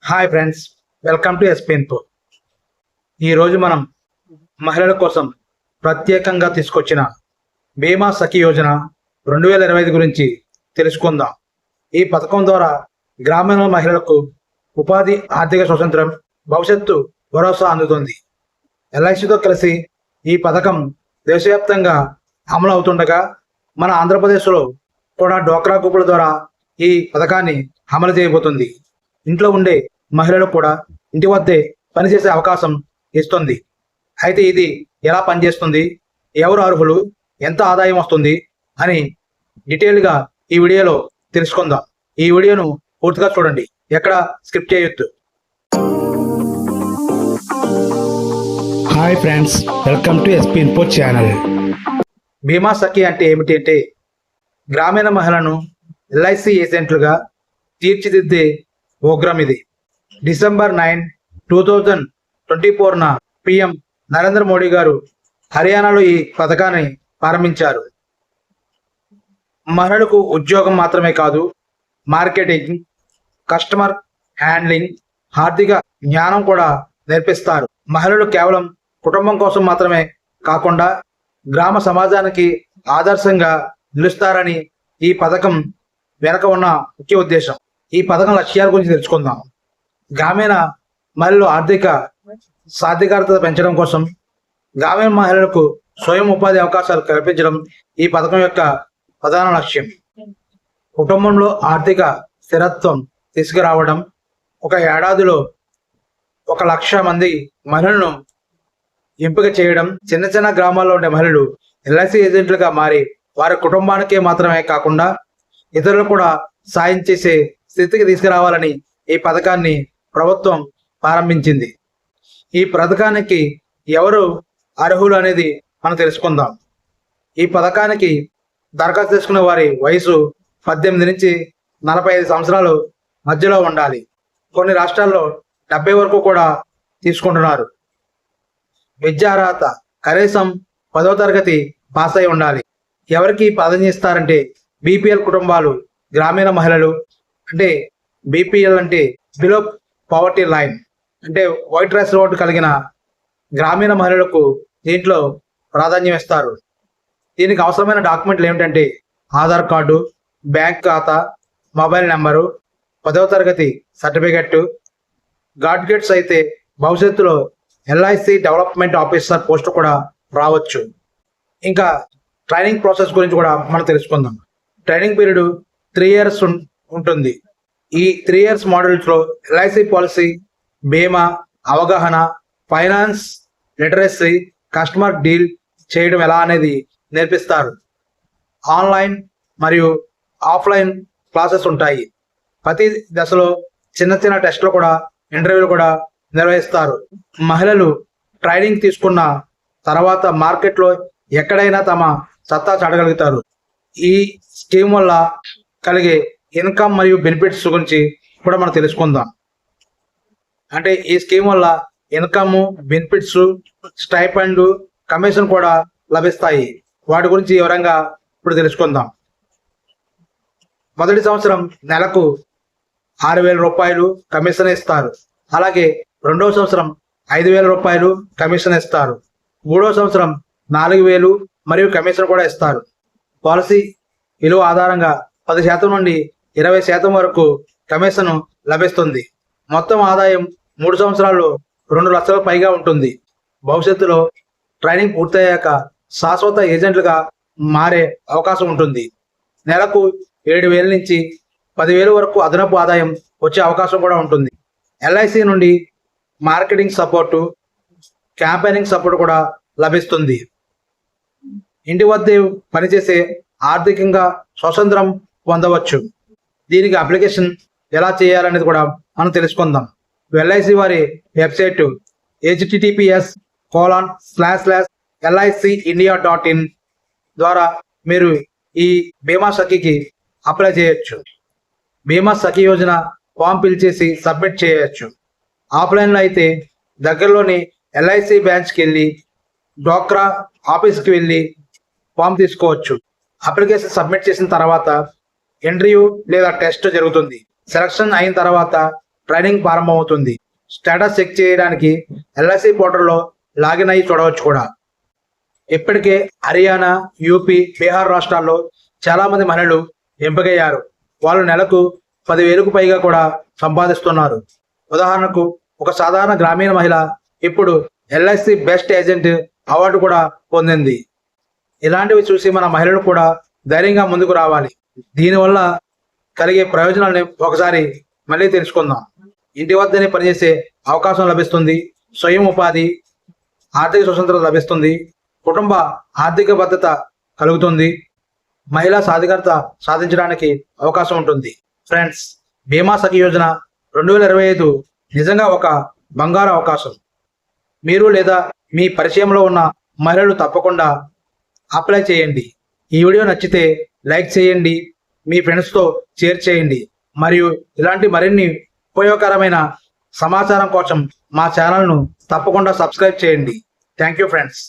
Hi friends, welcome to ఎస్పీఎన్పో. ఈరోజు మనం మహిళల కోసం ప్రత్యేకంగా తీసుకొచ్చిన బీమా సఖి యోజన 2025 గురించి తెలుసుకుందాం. ఈ పథకం ద్వారా గ్రామీణ మహిళలకు ఉపాధి, ఆర్థిక స్వతంత్రం, భవిష్యత్తు భరోసా అందుతుంది. ఎల్ఐసితో కలిసి ఈ పథకం దేశవ్యాప్తంగా అమలు అవుతుండగా మన ఆంధ్రప్రదేశ్లో కూడా డ్వాక్రా గ్రూపుల ద్వారా ఈ పథకాన్ని అమలు చేయబోతుంది. ఇంట్లో ఉండే మహిళలు కూడా ఇంటి వద్దే పనిచేసే అవకాశం ఇస్తుంది. అయితే ఇది ఎలా పనిచేస్తుంది, ఎవరు అర్హులు, ఎంత ఆదాయం వస్తుంది అని డీటెయిల్గా ఈ వీడియోలో తెలుసుకుందాం. ఈ వీడియోను పూర్తిగా చూడండి, ఎక్కడ స్కిప్ చేయొద్దు. హాయ్ ఫ్రెండ్స్, వెల్కమ్ టు ఎస్పీఎన్పో ఛానల్. బీమా సఖి అంటే ఏమిటి అంటే, గ్రామీణ మహిళను ఎల్ఐసి ఏజెంట్లుగా తీర్చిదిద్దే ప్రోగ్రామ్ ఇది. డిసెంబర్ 9, 2024న పిఎం నరేంద్ర మోడీ గారు హర్యానాలో ఈ పథకాన్ని ప్రారంభించారు. మహిళలకు ఉద్యోగం మాత్రమే కాదు, మార్కెటింగ్, కస్టమర్ హ్యాండ్లింగ్, ఆర్థిక జ్ఞానం కూడా నేర్పిస్తారు. మహిళలు కేవలం కుటుంబం కోసం మాత్రమే కాకుండా గ్రామ సమాజానికి ఆదర్శంగా నిలుస్తారని ఈ పథకం వెనక ఉన్న ముఖ్య ఉద్దేశం. ఈ పథకం లక్ష్యాల గురించి తెలుసుకుందాం. గ్రామీణ మహిళలు ఆర్థిక సాధికారత పెంచడం కోసం గ్రామీణ మహిళలకు స్వయం ఉపాధి అవకాశాలు కల్పించడం ఈ పథకం యొక్క ప్రధాన లక్ష్యం. కుటుంబంలో ఆర్థిక స్థిరత్వం తీసుకురావడం. ఒక ఏడాదిలో 1,00,000 మంది మహిళలను ఎంపిక చేయడం. చిన్న చిన్న గ్రామాల్లో ఉండే మహిళలు ఎల్ఐసి ఏజెంట్లుగా మారి వారి కుటుంబానికే మాత్రమే కాకుండా ఇతరులు కూడా సాయం చేసే స్థితికి తీసుకురావాలని ఈ పథకాన్ని ప్రభుత్వం ప్రారంభించింది. ఈ పథకానికి ఎవరు అర్హులు అనేది మనం తెలుసుకుందాం. ఈ పథకానికి దరఖాస్తు చేసుకునే వారి వయసు 18 నుంచి 45 సంవత్సరాలు మధ్యలో ఉండాలి. కొన్ని రాష్ట్రాల్లో 70 వరకు కూడా తీసుకుంటున్నారు. విద్యార్హత కనీసం 10వ తరగతి పాస్ అయి ఉండాలి. ఎవరికి ప్రాధాన్యత ఇస్తారంటే బీపీఎల్ కుటుంబాలు, గ్రామీణ మహిళలు, అంటే బీపీఎల్ అంటే బిలో పవర్టీ లైన్, అంటే వైట్ రైస్ రోడ్ కలిగిన గ్రామీణ మహిళలకు దీంట్లో ప్రాధాన్యం ఇస్తారు. దీనికి అవసరమైన డాక్యుమెంట్లు ఏమిటంటే ఆధార్ కార్డు, బ్యాంక్ ఖాతా, మొబైల్ నెంబరు, 10వ తరగతి సర్టిఫికెట్. గ్రాడ్యుయేట్స్ అయితే భవిష్యత్తులో ఎల్ఐసి డెవలప్మెంట్ ఆఫీసర్ పోస్ట్ కూడా రావచ్చు. ఇంకా ట్రైనింగ్ ప్రాసెస్ గురించి కూడా మనం తెలుసుకుందాం. ట్రైనింగ్ పీరియడ్ 3 years ఉంటుంది. ఈ 3 years మోడల్స్లో ఎల్ఐసి పాలసీ, బీమా అవగాహన, ఫైనాన్స్ లిటరసీ, కస్టమర్ డీల్ చేయడం ఎలా అనేది నేర్పిస్తారు. ఆన్లైన్ మరియు ఆఫ్లైన్ క్లాసెస్ ఉంటాయి. ప్రతి దశలో చిన్న చిన్న టెస్టులు కూడా, ఇంటర్వ్యూలు కూడా నిర్వహిస్తారు. మహిళలు ట్రైనింగ్ తీసుకున్న తర్వాత మార్కెట్లో ఎక్కడైనా తమ సత్తా చాటగలుగుతారు. ఈ స్కీమ్ వల్ల కలిగే ఇన్కమ్ మరియు బెనిఫిట్స్ గురించి కూడా మనం తెలుసుకుందాం. అంటే ఈ స్కీమ్ వల్ల ఇన్కమ్, బెనిఫిట్స్, స్టైపెండ్, కమిషన్ కూడా లభిస్తాయి. వాటి గురించి వివరంగా ఇప్పుడు తెలుసుకుందాం. మొదటి సంవత్సరం నెలకు 6,000 రూపాయలు కమిషన్ ఇస్తారు. అలాగే రెండవ సంవత్సరం 5,000 రూపాయలు కమిషన్ ఇస్తారు. మూడవ సంవత్సరం 4,000 మరియు కమిషన్ కూడా ఇస్తారు. పాలసీ విలువ ఆధారంగా 10% నుండి 20% వరకు కమిషన్ లభిస్తుంది. మొత్తం ఆదాయం 3 సంవత్సరాల్లో 2 లక్షల పైగా ఉంటుంది. భవిష్యత్తులో ట్రైనింగ్ పూర్తయ్యాక శాశ్వత ఏజెంట్లుగా మారే అవకాశం ఉంటుంది. నెలకు 7,000 నుంచి 10,000 వరకు అదనపు ఆదాయం వచ్చే అవకాశం కూడా ఉంటుంది. ఎల్ఐసి నుండి మార్కెటింగ్ సపోర్టు, క్యాంపెయినింగ్ సపోర్ట్ కూడా లభిస్తుంది. ఇంటి వద్దే పనిచేసే ఆర్థికంగా స్వతంత్రం పొందవచ్చు. దీనికి అప్లికేషన్ ఎలా చేయాలనేది కూడా మనం తెలుసుకుందాం. ఎల్ఐసి వారి వెబ్సైట్ https://licindia.in ద్వారా మీరు ఈ బీమా సఖికి అప్లై చేయొచ్చు. బీమా సఖి యోజన ఫామ్ ఫిల్ చేసి సబ్మిట్ చేయొచ్చు. ఆఫ్లైన్లో అయితే దగ్గరలోని ఎల్ఐసి బ్రాంచ్కి వెళ్ళి, డ్వాక్రా ఆఫీస్కి వెళ్ళి ఫామ్ తీసుకోవచ్చు. అప్లికేషన్ సబ్మిట్ చేసిన తర్వాత ఇంటర్వ్యూ లేదా టెస్ట్ జరుగుతుంది. సెలక్షన్ అయిన తర్వాత ట్రైనింగ్ ప్రారంభమవుతుంది. స్టేటస్ చెక్ చేయడానికి ఎల్ఐసి పోర్టల్లో లాగిన్ అయ్యి చూడవచ్చు కూడా. ఇప్పటికే హర్యానా, యూపీ, బీహార్ రాష్ట్రాల్లో చాలా మంది మహిళలు ఎంపికయ్యారు. వాళ్ళు నెలకు 10,000కు పైగా కూడా సంపాదిస్తున్నారు. ఉదాహరణకు ఒక సాధారణ గ్రామీణ మహిళ ఇప్పుడు ఎల్ఐసి బెస్ట్ ఏజెంట్ అవార్డు కూడా పొందింది. ఇలాంటివి చూసి మన మహిళలు కూడా ధైర్యంగా ముందుకు రావాలి. దీనివల్ల కలిగే ప్రయోజనాలను ఒకసారి మళ్ళీ తెలుసుకుందాం. ఇంటి వద్దనే పనిచేసే అవకాశం లభిస్తుంది. స్వయం ఉపాధి, ఆర్థిక స్వతంత్రత లభిస్తుంది. కుటుంబ ఆర్థిక భద్రత కలుగుతుంది. మహిళా సాధికారత సాధించడానికి అవకాశం ఉంటుంది. ఫ్రెండ్స్, బీమా సఖి యోజన 2025 నిజంగా ఒక బంగారు అవకాశం. మీరు లేదా మీ పరిచయంలో ఉన్న మహిళలు తప్పకుండా అప్లై చేయండి. ఈ వీడియో నచ్చితే లైక్ చేయండి, మీ ఫ్రెండ్స్తో షేర్ చేయండి. మరియు ఇలాంటి మరిన్ని ఉపయోగకరమైన సమాచారం కోసం మా ఛానల్ను తప్పకుండా సబ్స్క్రైబ్ చేయండి. Thank you friends.